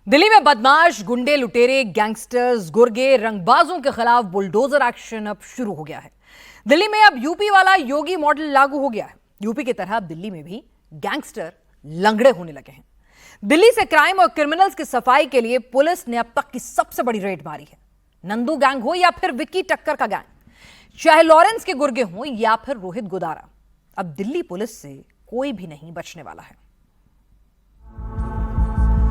दिल्ली में बदमाश, गुंडे, लुटेरे, गैंगस्टर्स, गुर्गे, रंगबाजों के खिलाफ बुलडोजर एक्शन अब शुरू हो गया है। दिल्ली में अब यूपी वाला योगी मॉडल लागू हो गया है। यूपी की तरह अब दिल्ली में भी गैंगस्टर लंगड़े होने लगे हैं। दिल्ली से क्राइम और क्रिमिनल्स की सफाई के लिए पुलिस ने अब तक की सबसे बड़ी रेड मारी है। नंदू गैंग हो या फिर विक्की टक्कर का गैंग, चाहे लॉरेंस के गुर्गे हो या फिर रोहित गोदारा, अब दिल्ली पुलिस से कोई भी नहीं बचने वाला है।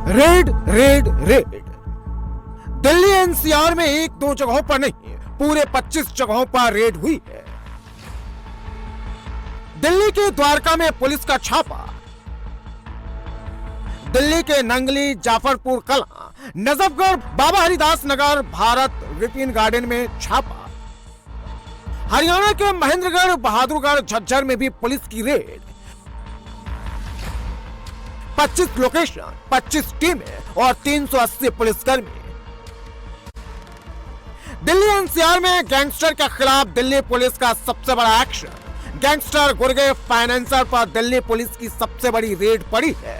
Red red red. Delhi NCR में एक दो जगहों पर नहीं, पूरे 25 जगहों पर रेड हुई है। दिल्ली के द्वारका में पुलिस का छापा, दिल्ली के नंगली, जाफरपुर कला, नजफगढ़, बाबा हरिदास नगर, भारत विपिन गार्डन में छापा। हरियाणा के महेंद्रगढ़, बहादुरगढ़, झज्जर में भी पुलिस की रेड। 25 लोकेशन, 25 टीमें और 380 पुलिसकर्मी। दिल्ली एनसीआर में गैंगस्टर के खिलाफ दिल्ली पुलिस का सबसे बड़ा एक्शन। गैंगस्टर, गुर्गे, फाइनेंसर पर दिल्ली पुलिस की सबसे बड़ी रेड पड़ी है।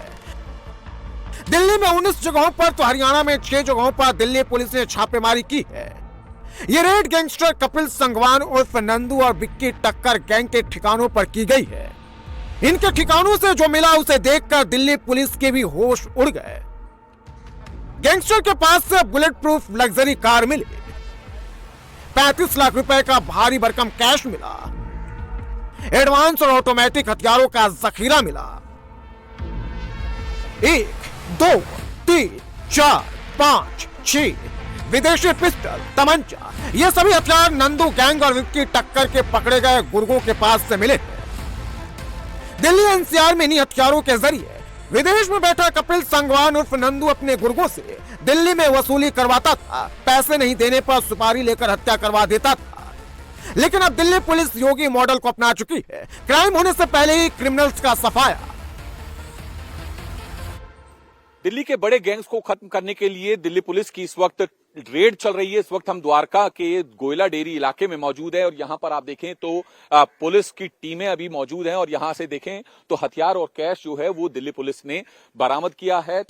दिल्ली में 19 जगहों पर तो हरियाणा में 6 जगहों पर दिल्ली पुलिस ने छापेमारी की है। यह रेड गैंगस्टर कपिल संगवान उर्फ नंदू और विक्की टक्कर गैंग के ठिकानों पर की गई है। इनके ठिकानों से जो मिला उसे देखकर दिल्ली पुलिस के भी होश उड़ गए। गैंगस्टर के पास से बुलेट प्रूफ लग्जरी कार मिली, 35 लाख रुपए का भारी भरकम कैश मिला, एडवांस और ऑटोमेटिक हथियारों का जखीरा मिला। 1, 2, 3, 4, 5, 6 विदेशी पिस्टल, तमंचा, ये सभी हथियार नंदू गैंग और विक्की टक्कर के पकड़े गए गुर्गों के पास से मिले। दिल्ली एनसीआर में इन्हीं हथियारों के जरिए विदेश में बैठा कपिल संगवान उर्फ नंदू अपने गुर्गों से दिल्ली में वसूली करवाता था। पैसे नहीं देने पर सुपारी लेकर हत्या करवा देता था। लेकिन अब दिल्ली पुलिस योगी मॉडल को अपना चुकी है। क्राइम होने से पहले ही क्रिमिनल्स का सफाया। दिल्ली के बड़े गैंग्स को खत्म करने के लिए दिल्ली पुलिस की इस वक्त रेड चल रही है। इस वक्त हम द्वारका के गोयला डेयरी इलाके में मौजूद है और यहां पर आप देखें तो पुलिस की टीमें अभी मौजूद हैं और यहां से देखें तो हथियार और कैश जो है वो दिल्ली पुलिस ने बरामद किया है।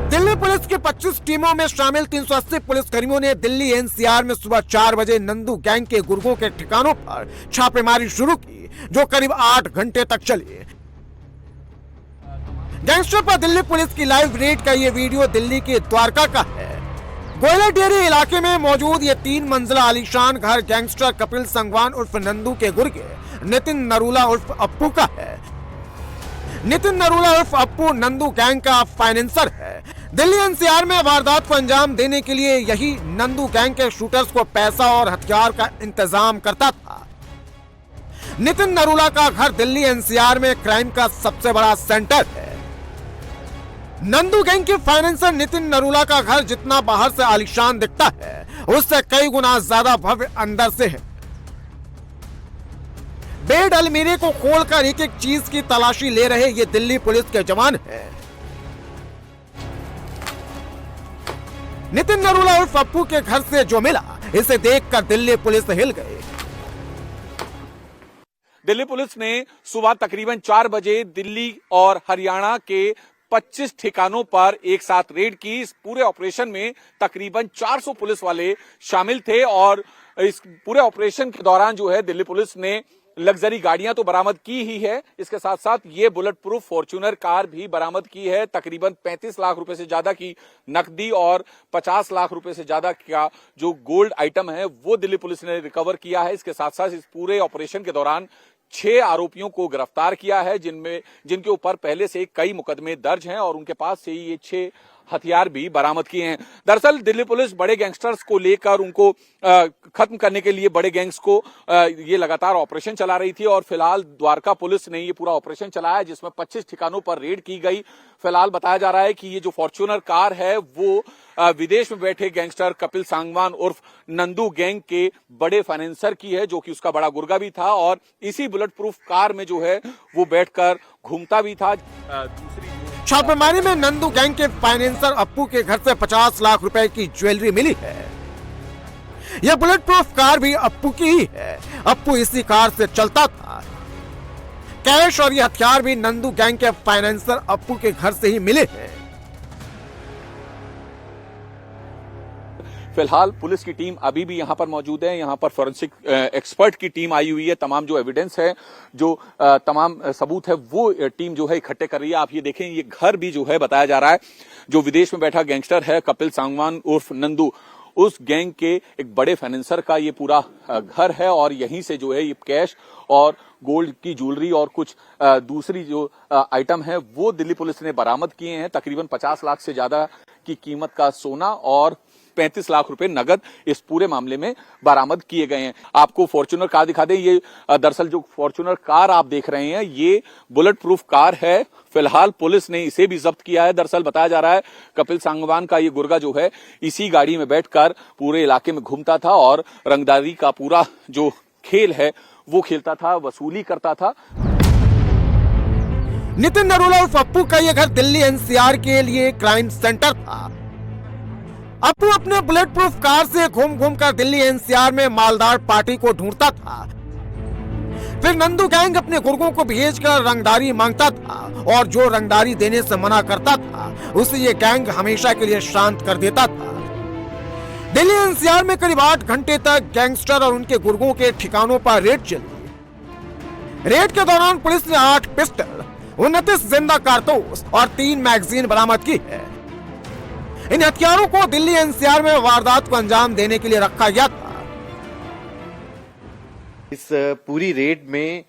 दिल्ली पुलिस की 25 टीमों में शामिल 380 पुलिसकर्मियों ने दिल्ली एनसीआर में सुबह 4 बजे नंदू गैंग के गुर्गों के ठिकानों पर छापेमारी शुरू की, जो करीब 8 घंटे तक चली। गैंगस्टर पर दिल्ली पुलिस की लाइव रेड का ये वीडियो दिल्ली के द्वारका का है। गोयला डेयरी इलाके में मौजूद ये 3 मंजिला आलीशान घर गैंगस्टर कपिल संगवान उर्फ नंदू के गुर्गे नितिन नरूला उर्फ अप्पू का है। नितिन नरूला उर्फ अप्पू नंदू गैंग का फाइनेंसर है। दिल्ली एनसीआर में वारदात को अंजाम देने के लिए यही नंदू गैंग के शूटर्स को पैसा और हथियार का इंतजाम करता था। नितिन नरूला का घर दिल्ली एनसीआर में क्राइम का सबसे बड़ा सेंटर है। नंदू गैंग के फाइनेंसर नितिन नरूला का घर जितना बाहर से आलीशान दिखता है, उससे कई गुना ज्यादा भव्य अंदर से है। बेड अलमीरे को खोलकर एक एक चीज की तलाशी ले रहे ये दिल्ली पुलिस के जवान हैं। नितिन नरूला उर्फ अप्पू के घर से जो मिला, इसे देखकर दिल्ली पुलिस हिल गई। दिल्ली पुलिस ने सुबह तकरीबन 4 बजे दिल्ली और हरियाणा के 25 ठिकानों पर एक साथ रेड की। इस पूरे ऑपरेशन में तकरीबन 400 पुलिस वाले शामिल थे और इस पूरे ऑपरेशन के दौरान जो है दिल्ली पुलिस ने लग्जरी गाड़ियां तो बरामद की ही है, इसके साथ साथ ये बुलेट प्रूफ फॉर्च्यूनर कार भी बरामद की है। तकरीबन 35 लाख रुपए से ज्यादा की नकदी और 50 लाख रुपए से ज्यादा का जो गोल्ड आइटम है वो दिल्ली पुलिस ने रिकवर किया है। इसके साथ साथ इस पूरे ऑपरेशन के दौरान 6 आरोपियों को गिरफ्तार किया है, जिनके ऊपर पहले से कई मुकदमे दर्ज हैं और उनके पास से ये 6 हथियार भी बरामद किए हैं। दरअसल दिल्ली पुलिस बड़े गैंगस्टर्स को लेकर उनको खत्म करने के लिए बड़े गैंग्स को ये लगातार ऑपरेशन चला रही थी और फिलहाल द्वारका पुलिस ने ये पूरा ऑपरेशन चलाया जिसमें 25 ठिकानों पर रेड की गई। फिलहाल बताया जा रहा है कि ये जो फॉर्च्यूनर कार है वो विदेश में बैठे गैंगस्टर कपिल सांगवान उर्फ नंदू गैंग के बड़े फाइनेंसर की है, जो कि उसका बड़ा गुर्गा भी था और इसी बुलेट प्रूफ कार में जो है वो बैठकर घूमता भी था। छापेमारी में नंदू गैंग के फाइनेंसर अप्पू के घर से 50 लाख रुपए की ज्वेलरी मिली है। यह बुलेट प्रूफ कार भी अप्पू की ही है। अप्पू इसी कार से चलता था। कैश और ये हथियार भी नंदू गैंग के फाइनेंसर अप्पू के घर से ही मिले हैं। फिलहाल पुलिस की टीम अभी भी यहां पर मौजूद है। यहां पर फॉरेंसिक एक्सपर्ट की टीम आई हुई है। तमाम जो एविडेंस है, जो तमाम सबूत है, वो टीम जो है इकट्ठे कर रही है। आप ये देखें, ये घर भी जो है बताया जा रहा है, जो विदेश में बैठा गैंगस्टर है कपिल सांगवान उर्फ नंदू, उस गैंग के एक बड़े फाइनेंसर का ये पूरा घर है और यहीं से जो है ये कैश और गोल्ड की ज्वेलरी और कुछ दूसरी जो आइटम है वो दिल्ली पुलिस ने बरामद किए हैं। तकरीबन 50 लाख से ज्यादा की कीमत का सोना और 35 लाख रुपए नगद इस पूरे मामले में बरामद किए गए हैं। आपको फॉर्च्यूनर कार दिखा दें। ये दरअसल जो फॉर्च्यूनर कार आप देख रहे हैं, ये बुलेट प्रूफ कार है। फिलहाल पुलिस ने इसे भी जब्त किया है। दरअसल बताया जा रहा है कपिल सांगवान का ये गुर्गा जो है इसी गाड़ी में बैठकर पूरे इलाके में घूमता था और रंगदारी का पूरा जो खेल है वो खेलता था, वसूली करता था। नितिन नरूला और अप्पू का यह घर दिल्ली एनसीआर के लिए क्राइम सेंटर था। अप्पू अपने बुलेट प्रूफ कार से घूम घूम कर दिल्ली एनसीआर में मालदार पार्टी को ढूंढता था। फिर नंदू गैंग अपने गुर्गों को भेजकर रंगदारी मांगता था और जो रंगदारी देने से मना करता था उसे ये गैंग हमेशा के लिए शांत कर देता था। दिल्ली एनसीआर में करीब 8 घंटे तक गैंगस्टर और उनके गुर्गों के ठिकानों पर रेड चली। रेड के दौरान पुलिस ने 8 पिस्टल, 29 जिंदा कारतूस और 3 मैगजीन बरामद की है। इन हथियारों को दिल्ली एनसीआर में वारदात को अंजाम देने के लिए रखा गया था। इस पूरी रेड में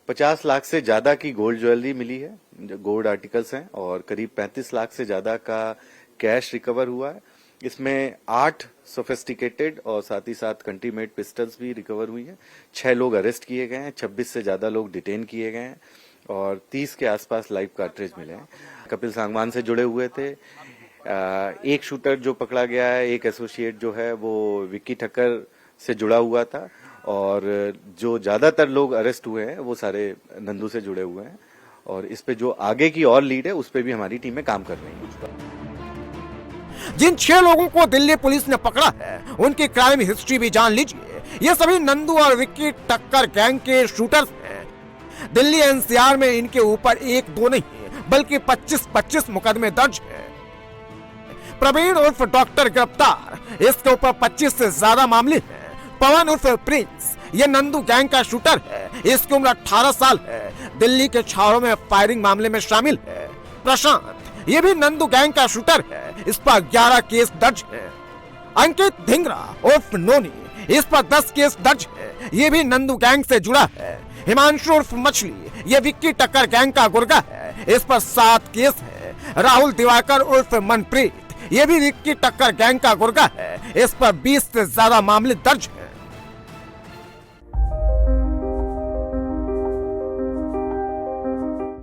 50 लाख से ज्यादा की गोल्ड ज्वेलरी मिली है, जो गोल्ड आर्टिकल्स हैं, और करीब 35 लाख से ज्यादा का कैश रिकवर हुआ है। इसमें 8 सोफिस्टिकेटेड और साथ ही साथ कंट्री मेड पिस्टल्स भी रिकवर हुई हैं। 6 लोग अरेस्ट किए गए हैं, 26 से ज्यादा लोग डिटेन किए गए हैं और 30 के आसपास लाइव कार्ट्रिज मिले हैं। कपिल सांगवान से जुड़े हुए थे। एक शूटर जो पकड़ा गया है, एक एसोसिएट जो है वो विक्की ठक्कर से जुड़ा हुआ था और जो ज्यादातर लोग अरेस्ट हुए हैं वो सारे नंदू से जुड़े हुए हैं और इस पे जो आगे की और लीड है उस पे भी हमारी टीमें काम कर रही हैं। जिन 6 लोगों को दिल्ली पुलिस ने पकड़ा है उनकी क्राइम हिस्ट्री भी जान लीजिए। ये सभी नंदू और विक्की ठक्कर गैंग के शूटर्स हैं। दिल्ली एनसीआर में इनके ऊपर 1-2 नहीं बल्कि 25-25 मुकदमे दर्ज है। प्रवीण उर्फ डॉक्टर गिरफ्तार, इसके ऊपर 25 से ज्यादा मामले हैं। पवन उर्फ प्रिंस, ये नंदू गैंग का शूटर है, इसकी उम्र 18 साल है, दिल्ली के छावों में फायरिंग मामले में शामिल है। प्रशांत, ये भी नंदू गैंग का शूटर है, इस पर 11 केस दर्ज है। अंकित धिंगरा उर्फ नोनी, इस पर 10 केस दर्ज है, ये भी नंदू गैंग से जुड़ा है। हिमांशु उर्फ मछली, ये विक्की टक्कर गैंग का गुर्गा है, इस पर 7 केस है। राहुल दिवाकर उर्फ मनप्रीत, ये भी विक्की टक्कर गैंग का गुर्गा है, इस पर 20 से ज्यादा मामले दर्ज है।